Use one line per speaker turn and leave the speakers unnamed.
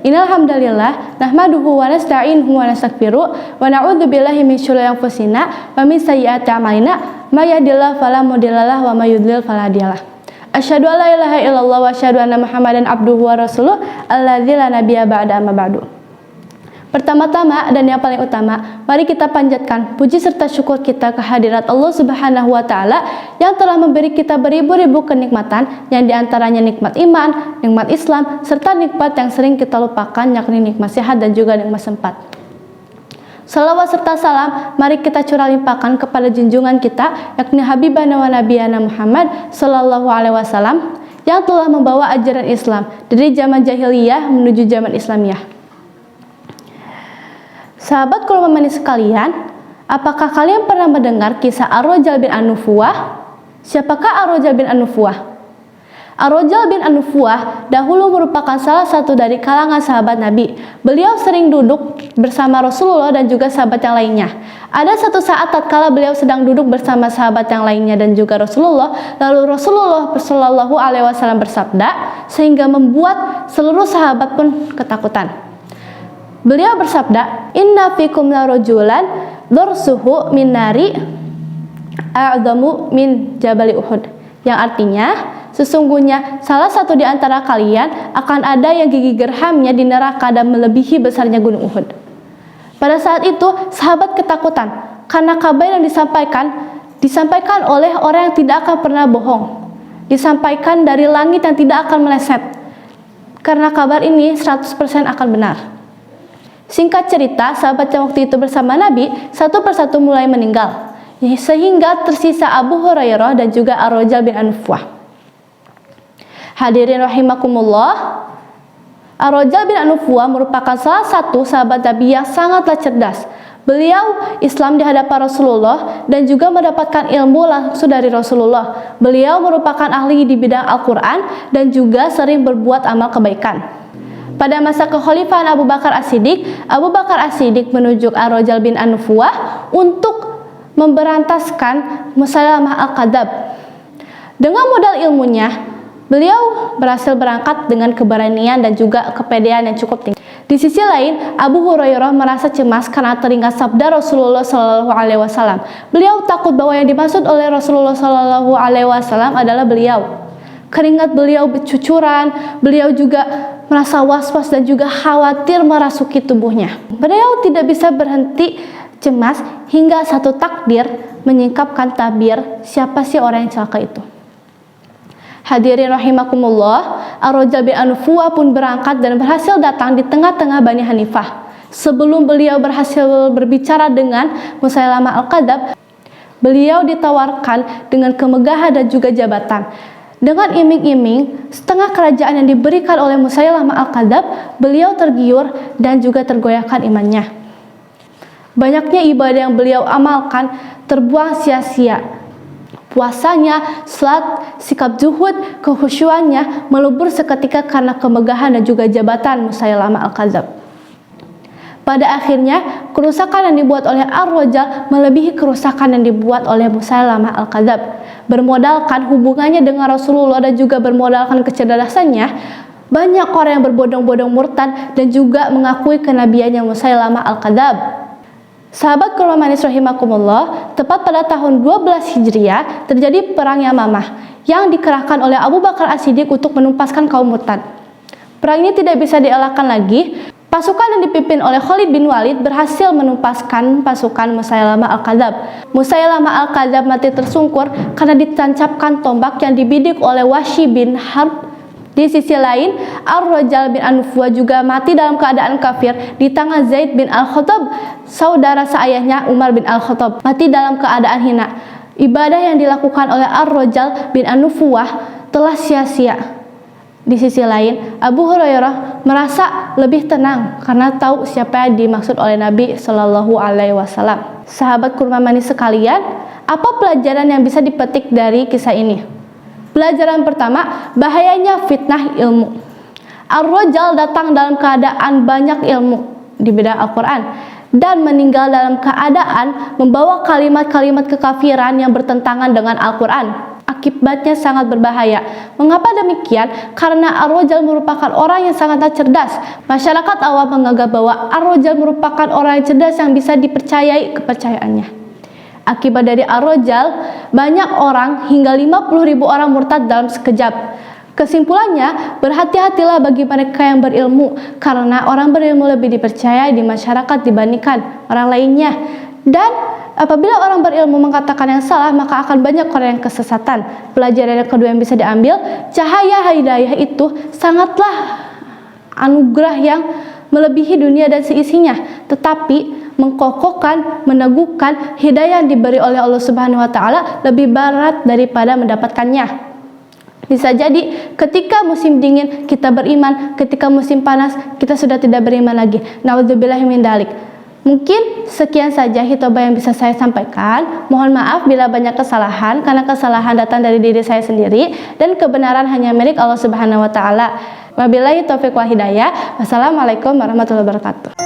Innal hamdalillah nahmaduhu wa nasta'inuhu wa nastaghfiruh wa na'udzubillahi min syururi anfusina wa min sayyiati a'malina may yahdihillahu fala mudhillalah wa may yudhlil fala hadiyalah. Asyhadu an la ilaha illallah wa asyhadu anna Muhammadan abduhu wa rasuluh alladzi la nabiyya ba'da amma ba'du. Pertama-tama dan yang paling utama, mari kita panjatkan puji serta syukur kita kehadirat Allah Subhanahu wa taala yang telah memberi kita beribu-ribu kenikmatan, yang diantaranya nikmat iman, nikmat Islam, serta nikmat yang sering kita lupakan, yakni nikmat sehat dan juga nikmat sempat. Salawat serta salam mari kita curah limpahkan kepada junjungan kita, yakni Habibana wa Nabiyana Muhammad sallallahu alaihi wasallam yang telah membawa ajaran Islam dari zaman jahiliyah menuju zaman Islamiyah. Sahabat kurma manis sekalian, apakah kalian pernah mendengar kisah Ar-Rajal bin An-Nufuwah? Siapakah Ar-Rajal bin An-Nufuwah? Ar-Rajal bin An-Nufuwah dahulu merupakan salah satu dari kalangan sahabat Nabi. Beliau sering duduk bersama Rasulullah dan juga sahabat yang lainnya. Ada satu saat tatkala beliau sedang duduk bersama sahabat yang lainnya dan juga Rasulullah, lalu Rasulullah Shallallahu alaihi wasallam bersabda sehingga membuat seluruh sahabat pun ketakutan. Beliau bersabda, "Inna fikum la rajulan dursuhu min nari a'zamu min jabali Uhud." Yang artinya, sesungguhnya salah satu di antara kalian akan ada yang gigi gerhamnya di neraka dan melebihi besarnya gunung Uhud. Pada saat itu, sahabat ketakutan karena kabar yang disampaikan oleh orang yang tidak akan pernah bohong. Disampaikan dari langit yang tidak akan meleset. Karena kabar ini 100% akan benar. Singkat cerita, sahabat yang waktu itu bersama Nabi satu persatu mulai meninggal, sehingga tersisa Abu Hurairah dan juga Ar-Rajal bin An-Nufuwah. Hadirin rahimakumullah, Ar-Rajal bin An-Nufuwah merupakan salah satu sahabat Nabi yang sangatlah cerdas. Beliau Islam di hadapan Rasulullah dan juga mendapatkan ilmu langsung dari Rasulullah. Beliau merupakan ahli di bidang Al-Quran dan juga sering berbuat amal kebaikan. Pada masa kekhalifahan Abu Bakar As-Siddiq menunjuk Ar-Rajal bin An-Nufuwah untuk memberantaskan Musailamah Al-Kadzab. Dengan modal ilmunya, beliau berhasil berangkat dengan keberanian dan juga kepedean yang cukup tinggi. Di sisi lain, Abu Hurairah merasa cemas karena teringat sabda Rasulullah Shallallahu alaihi wasallam. Beliau takut bahwa yang dimaksud oleh Rasulullah Shallallahu alaihi wasallam adalah beliau. Keringat beliau bercucuran, beliau juga merasa was-was dan juga khawatir merasuki tubuhnya. Beliau tidak bisa berhenti cemas hingga satu takdir menyingkapkan tabir siapa sih orang yang celaka itu. Hadirin rahimakumullah, Ar-Rajal bin An-Nufuwah pun berangkat dan berhasil datang di tengah-tengah Bani Hanifah. Sebelum beliau berhasil berbicara dengan Musailamah Al-Kadzab, beliau ditawarkan dengan kemegahan dan juga jabatan. Dengan iming-iming setengah kerajaan yang diberikan oleh Musailamah Al-Kadzab, beliau tergiur dan juga tergoyahkan imannya. Banyaknya ibadah yang beliau amalkan terbuang sia-sia. Puasanya, salat, sikap zuhud, kekhusyuannya melebur seketika karena kemegahan dan juga jabatan Musailamah Al-Kadzab. Pada akhirnya, kerusakan yang dibuat oleh Ar-Rajal melebihi kerusakan yang dibuat oleh Musailamah Al-Kadzab. Bermodalkan hubungannya dengan Rasulullah dan juga bermodalkan kecerdasannya, banyak orang yang berbondong-bondong murtad dan juga mengakui kenabiannya Musailamah Al-Kadzab. Sahabat kurma manis rahimakumullah, tepat pada tahun 12 Hijriah terjadi perang Yamamah yang dikerahkan oleh Abu Bakar As-Siddiq untuk menumpaskan kaum murtad. Perang ini tidak bisa dielakkan lagi. Pasukan yang dipimpin oleh Khalid bin Walid berhasil menumpaskan pasukan Musailamah Al-Kadzab. Musailamah Al-Kadzab mati tersungkur karena ditancapkan tombak yang dibidik oleh Wahsy bin Harb. Di sisi lain, Ar-Rajal bin An-Nufuwah juga mati dalam keadaan kafir di tangan Zaid bin Al-Khattab, saudara seayahnya Umar bin Al-Khattab, mati dalam keadaan hina. Ibadah yang dilakukan oleh Ar-Rajal bin An-Nufuwah telah sia-sia. Di sisi lain, Abu Hurairah merasa lebih tenang karena tahu siapa yang dimaksud oleh Nabi Shallallahu alaihi wasallam. Sahabat kurma manis sekalian, apa pelajaran yang bisa dipetik dari kisah ini? Pelajaran pertama, bahayanya fitnah ilmu. Ar-Rajal datang dalam keadaan banyak ilmu di bidang Al-Quran dan meninggal dalam keadaan membawa kalimat-kalimat kekafiran yang bertentangan dengan Al-Quran. akibatnya sangat berbahaya. Mengapa demikian? Karena ar-rajal merupakan orang yang sangatlah cerdas. Masyarakat awam menganggap bahwa ar-rajal merupakan orang yang cerdas yang bisa dipercayai kepercayaannya. Akibat dari ar-rajal, banyak orang hingga 50.000 orang murtad dalam sekejap. Kesimpulannya, berhati-hatilah bagi mereka yang berilmu, karena orang berilmu lebih dipercayai di masyarakat dibandingkan orang lainnya. Dan apabila orang berilmu mengatakan yang salah, maka akan banyak orang yang kesesatan. Pelajaran yang kedua yang bisa diambil, cahaya hidayah itu sangatlah anugerah yang melebihi dunia dan seisinya, tetapi mengkokohkan, meneguhkan hidayah yang diberi oleh Allah Subhanahu wa taala lebih berat daripada mendapatkannya. Bisa jadi ketika musim dingin kita beriman, ketika musim panas kita sudah tidak beriman lagi. Nauzubillahi min dzalik. Mungkin sekian saja hitobah yang bisa saya sampaikan. Mohon maaf bila banyak kesalahan, karena kesalahan datang dari diri saya sendiri dan kebenaran hanya milik Allah Subhanahu wa taala. Wabillahi taufiq wal hidayah. Wassalamualaikum warahmatullahi wabarakatuh.